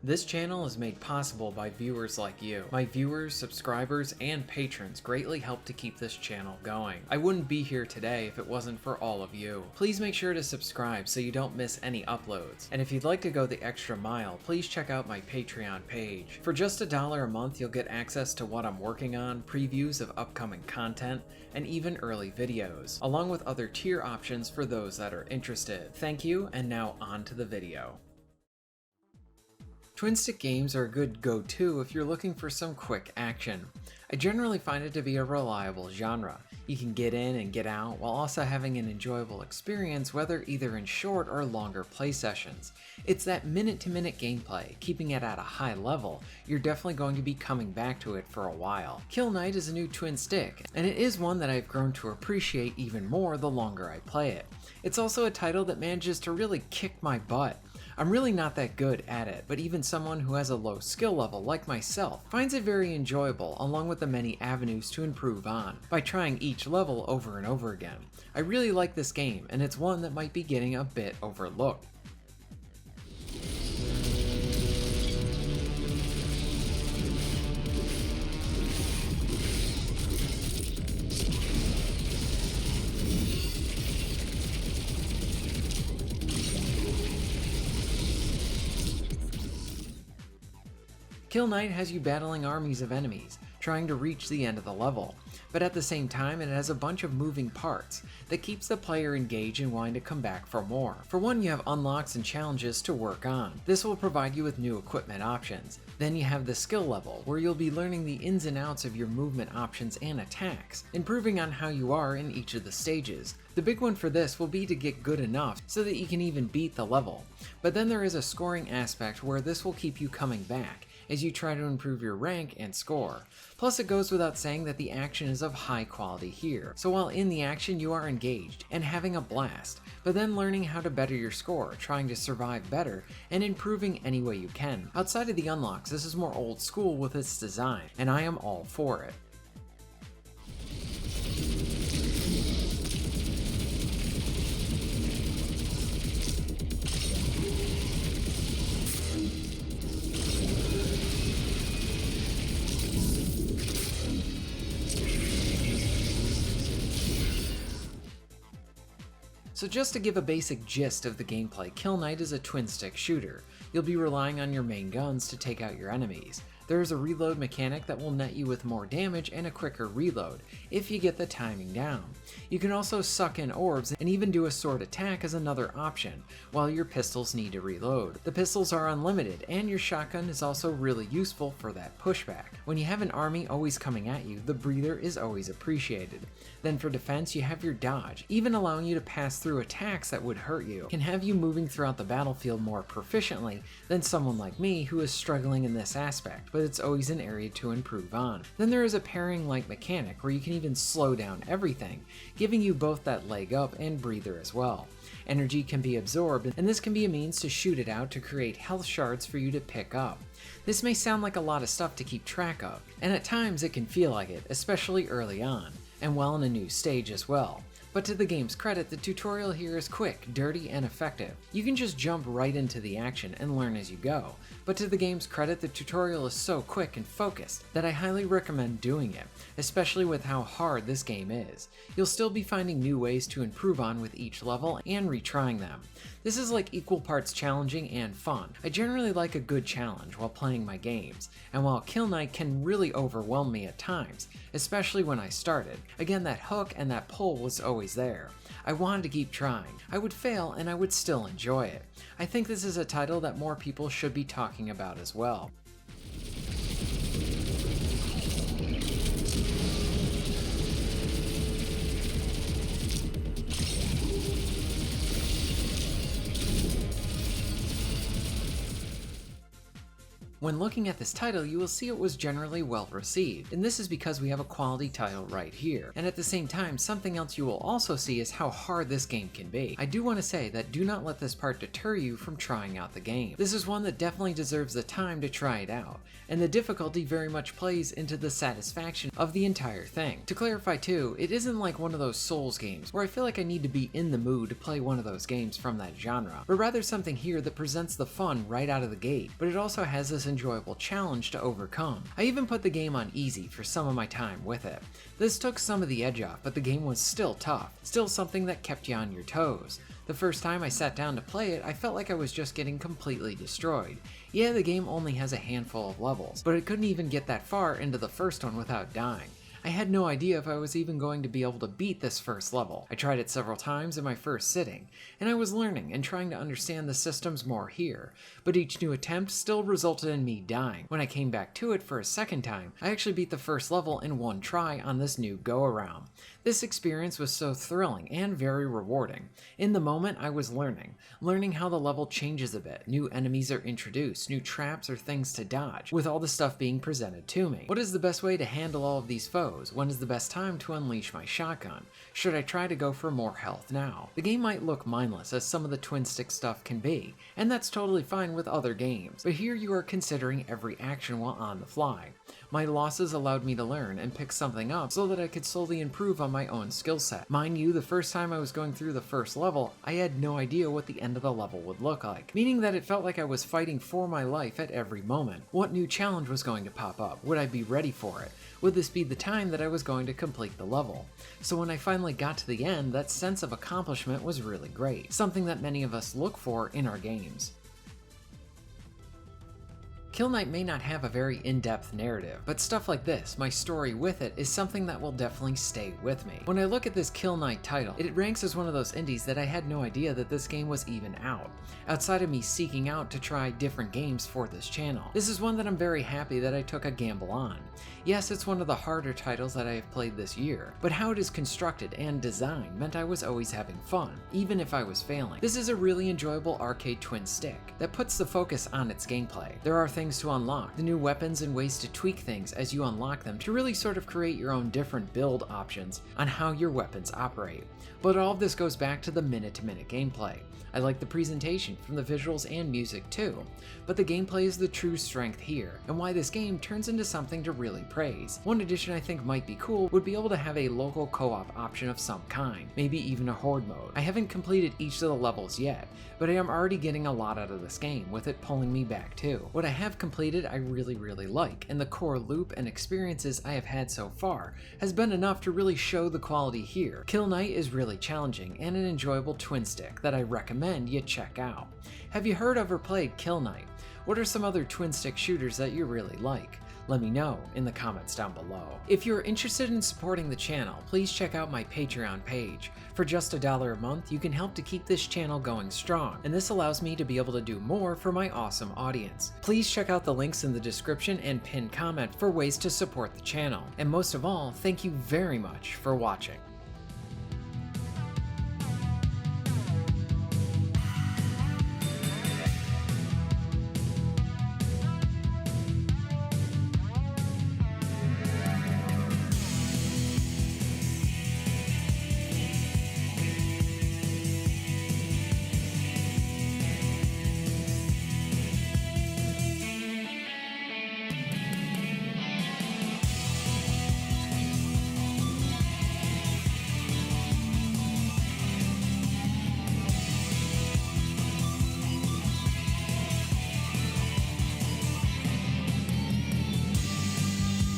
This channel is made possible by viewers like you. My viewers, subscribers, and patrons greatly help to keep this channel going. I wouldn't be here today if it wasn't for all of you. Please make sure to subscribe so you don't miss any uploads. And if you'd like to go the extra mile, please check out my Patreon page. For just $1 a month, you'll get access to what I'm working on, previews of upcoming content, and even early videos, along with other tier options for those that are interested. Thank you, and now on to the video. Twin stick games are a good go-to if you're looking for some quick action. I generally find it to be a reliable genre. You can get in and get out while also having an enjoyable experience, whether either in short or longer play sessions. It's that minute-to-minute gameplay, keeping it at a high level. You're definitely going to be coming back to it for a while. Kill Knight is a new twin stick, and it is one that I've grown to appreciate even more the longer I play it. It's also a title that manages to really kick my butt. I'm really not that good at it, but even someone who has a low skill level like myself finds it very enjoyable, along with the many avenues to improve on, by trying each level over and over again. I really like this game, and it's one that might be getting a bit overlooked. Kill Knight has you battling armies of enemies, trying to reach the end of the level, but at the same time it has a bunch of moving parts that keeps the player engaged and wanting to come back for more. For one, you have unlocks and challenges to work on. This will provide you with new equipment options. Then you have the skill level, where you'll be learning the ins and outs of your movement options and attacks, improving on how you are in each of the stages. The big one for this will be to get good enough so that you can even beat the level. But then there is a scoring aspect where this will keep you coming back as you try to improve your rank and score. Plus, it goes without saying that the action is of high quality here, so while in the action you are engaged and having a blast, but then learning how to better your score, trying to survive better, and improving any way you can. Outside of the unlocks, this is more old school with its design, and I am all for it. So just to give a basic gist of the gameplay, Kill Knight is a twin stick shooter. You'll be relying on your main guns to take out your enemies. There is a reload mechanic that will net you with more damage and a quicker reload, if you get the timing down. You can also suck in orbs and even do a sword attack as another option, while your pistols need to reload. The pistols are unlimited, and your shotgun is also really useful for that pushback. When you have an army always coming at you, the breather is always appreciated. Then for defense, you have your dodge, even allowing you to pass through attacks that would hurt you, can have you moving throughout the battlefield more proficiently than someone like me who is struggling in this aspect, but it's always an area to improve on. Then there is a pairing-like mechanic where you can even slow down everything, giving you both that leg up and breather as well. Energy can be absorbed, and this can be a means to shoot it out to create health shards for you to pick up. This may sound like a lot of stuff to keep track of, and at times it can feel like it, especially early on, and while in a new stage as well. But to the game's credit, the tutorial here is quick, dirty, and effective. You can just jump right into the action and learn as you go. But to the game's credit, the tutorial is so quick and focused that I highly recommend doing it, especially with how hard this game is. You'll still be finding new ways to improve on with each level and retrying them. This is like equal parts challenging and fun. I generally like a good challenge while playing my games, and while Kill Knight can really overwhelm me at times, especially when I started, again that hook and that pull was always there. I wanted to keep trying. I would fail and I would still enjoy it. I think this is a title that more people should be talking about as well. When looking at this title, you will see it was generally well received, and this is because we have a quality title right here. And at the same time, something else you will also see is how hard this game can be. I do want to say that do not let this part deter you from trying out the game. This is one that definitely deserves the time to try it out, and the difficulty very much plays into the satisfaction of the entire thing. To clarify too, it isn't like one of those Souls games where I feel like I need to be in the mood to play one of those games from that genre, but rather something here that presents the fun right out of the gate, but it also has this enjoyable challenge to overcome. I even put the game on easy for some of my time with it. This took some of the edge off, but the game was still tough, still something that kept you on your toes. The first time I sat down to play it, I felt like I was just getting completely destroyed. Yeah, the game only has a handful of levels, but it couldn't even get that far into the first one without dying. I had no idea if I was even going to be able to beat this first level. I tried it several times in my first sitting, and I was learning and trying to understand the systems more here, but each new attempt still resulted in me dying. When I came back to it for a second time, I actually beat the first level in one try on this new go-around. This experience was so thrilling and very rewarding. In the moment, I was learning how the level changes a bit, new enemies are introduced, new traps or things to dodge, with all the stuff being presented to me. What is the best way to handle all of these foes? When is the best time to unleash my shotgun? Should I try to go for more health now? The game might look mindless as some of the twin stick stuff can be, and that's totally fine with other games, but here you are considering every action while on the fly. My losses allowed me to learn and pick something up so that I could slowly improve on my own skill set. Mind you, the first time I was going through the first level, I had no idea what the end of the level would look like, meaning that it felt like I was fighting for my life at every moment. What new challenge was going to pop up? Would I be ready for it? Would this be the time that I was going to complete the level? So when I finally got to the end, that sense of accomplishment was really great, something that many of us look for in our games. Kill Knight may not have a very in-depth narrative, but stuff like this, my story with it, is something that will definitely stay with me. When I look at this Kill Knight title, it ranks as one of those indies that I had no idea that this game was even out, outside of me seeking out to try different games for this channel. This is one that I'm very happy that I took a gamble on. Yes, it's one of the harder titles that I have played this year, but how it is constructed and designed meant I was always having fun, even if I was failing. This is a really enjoyable arcade twin stick that puts the focus on its gameplay. There are things to unlock, the new weapons and ways to tweak things as you unlock them to really sort of create your own different build options on how your weapons operate. But all of this goes back to the minute-to-minute gameplay. I like the presentation from the visuals and music too, but the gameplay is the true strength here, and why this game turns into something to really praise. One addition I think might be cool would be able to have a local co-op option of some kind, maybe even a horde mode. I haven't completed each of the levels yet, but I am already getting a lot out of this game, with it pulling me back too. What I have completed I really like, and the core loop and experiences I have had so far has been enough to really show the quality here. Kill Knight is really challenging and an enjoyable twin stick that I recommend you check out. Have you heard of or played Kill Knight? What are some other twin stick shooters that you really like? Let me know in the comments down below. If you're interested in supporting the channel, please check out my Patreon page. For just $1 a month, you can help to keep this channel going strong, and this allows me to be able to do more for my awesome audience. Please check out the links in the description and pinned comment for ways to support the channel. And most of all, thank you very much for watching.